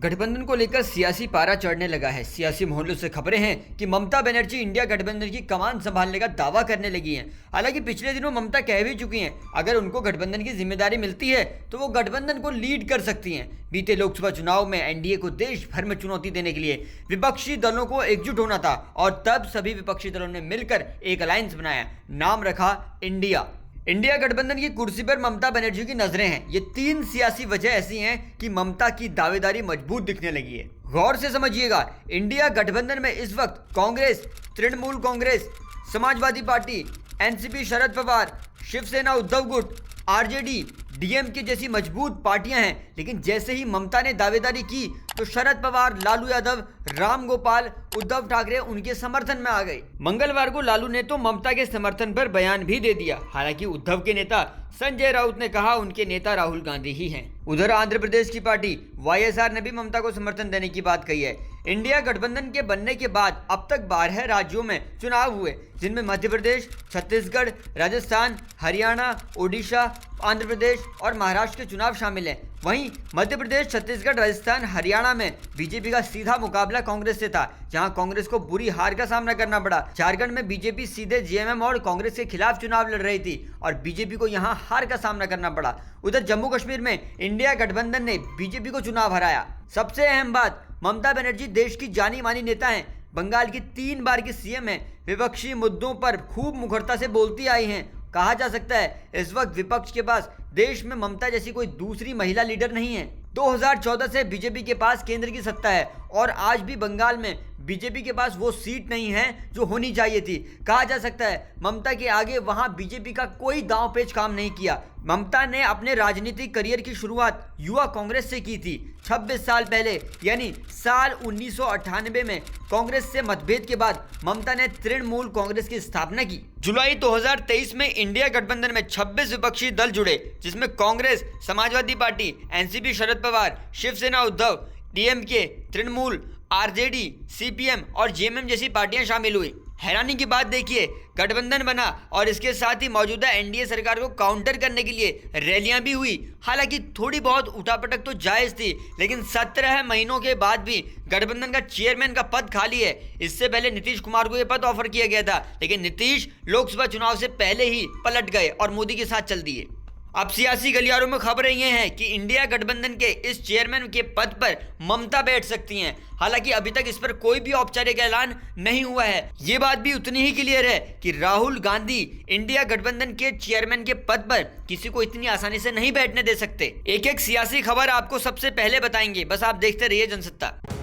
गठबंधन को लेकर सियासी पारा चढ़ने लगा है। सियासी मोहल्लों से खबरें हैं कि ममता बनर्जी इंडिया गठबंधन की कमान संभालने का दावा करने लगी हैं। हालांकि पिछले दिनों ममता कह भी चुकी हैं, अगर उनको गठबंधन की जिम्मेदारी मिलती है तो वो गठबंधन को लीड कर सकती हैं। बीते लोकसभा चुनाव में एनडीए को देश भर में चुनौती देने के लिए विपक्षी दलों को एकजुट होना था और तब सभी विपक्षी दलों ने मिलकर एक अलायंस बनाया, नाम रखा इंडिया गठबंधन की कुर्सी पर ममता बनर्जी की नजरें हैं। ये 3 सियासी वजह ऐसी हैं कि ममता की दावेदारी मजबूत दिखने लगी है। गौर से समझिएगा, इंडिया गठबंधन में इस वक्त कांग्रेस, तृणमूल कांग्रेस, समाजवादी पार्टी, एनसीपी शरद पवार, शिवसेना उद्धव गुट, आरजेडी, डीएमके जैसी मजबूत पार्टियां हैं। लेकिन जैसे ही ममता ने दावेदारी की तो शरद पवार, लालू यादव, राम गोपाल, उद्धव ठाकरे उनके समर्थन में आ गए। मंगलवार को लालू ने तो ममता के समर्थन पर बयान भी दे दिया। हालांकि उद्धव के नेता संजय राउत ने कहा उनके नेता राहुल गांधी ही हैं। उधर आंध्र प्रदेश की पार्टी वाईएसआर ने भी ममता को समर्थन देने की बात कही है। इंडिया गठबंधन के बनने के बाद अब तक 12 राज्यों में चुनाव हुए, जिनमें मध्य प्रदेश, छत्तीसगढ़, राजस्थान, हरियाणा, ओडिशा, आंध्र प्रदेश और महाराष्ट्र के चुनाव शामिल हैं। वहीं मध्य प्रदेश, छत्तीसगढ़, राजस्थान, हरियाणा में बीजेपी का सीधा मुकाबला कांग्रेस से था, जहां कांग्रेस को बुरी हार का सामना करना पड़ा। झारखंड में बीजेपी सीधे जेएमएम और कांग्रेस के खिलाफ चुनाव लड़ रही थी और बीजेपी को यहां हार का सामना करना पड़ा। उधर जम्मू कश्मीर में इंडिया गठबंधन ने बीजेपी को चुनाव हराया। सबसे अहम बात, ममता बनर्जी देश की जानी मानी नेता हैं, बंगाल की 3 बार की सीएम हैं, विपक्षी मुद्दों पर खूब मुखरता से बोलती आई हैं। कहा जा सकता है इस वक्त विपक्ष के पास देश में ममता जैसी कोई दूसरी महिला लीडर नहीं है। 2014 से बीजेपी के पास केंद्र की सत्ता है और आज भी बंगाल में बीजेपी के पास वो सीट नहीं है जो होनी चाहिए थी। कहा जा सकता है ममता के आगे वहां बीजेपी का कोई दांव पेच काम नहीं किया। ममता ने अपने राजनीतिक करियर की शुरुआत युवा कांग्रेस से की थी। 26 साल पहले यानी साल 1998 में कांग्रेस से मतभेद के बाद ममता ने तृणमूल कांग्रेस की स्थापना की। जुलाई 2023 में इंडिया गठबंधन में 26 विपक्षी दल जुड़े, जिसमें Congress, Samajwadi Party, NCP Sharad Pawar, Shivsena Uddhav, DMK, Trinamool, RJD, CPM और जेएमएम जैसी पार्टियां शामिल हुई। हैरानी की बात देखिए, गठबंधन बना और इसके साथ ही मौजूदा एनडीए सरकार को काउंटर करने के लिए रैलियां भी हुई। हालांकि थोड़ी बहुत उठापटक तो जायज थी, लेकिन 17 महीनों के बाद भी गठबंधन का चेयरमैन का पद खाली है। इससे पहले नीतीश कुमार को यह पद ऑफर किया गया था, लेकिन नीतीश लोकसभा चुनाव से पहले ही पलट गए और मोदी के साथ चल दिए। अब सियासी गलियारों में खबरें ये हैं कि इंडिया गठबंधन के इस चेयरमैन के पद पर ममता बैठ सकती हैं। हालांकि अभी तक इस पर कोई भी औपचारिक ऐलान नहीं हुआ है। ये बात भी उतनी ही क्लियर है कि राहुल गांधी इंडिया गठबंधन के चेयरमैन के पद पर किसी को इतनी आसानी से नहीं बैठने दे सकते। एक एक सियासी खबर आपको सबसे पहले बताएंगे, बस आप देखते रहिए जनसत्ता।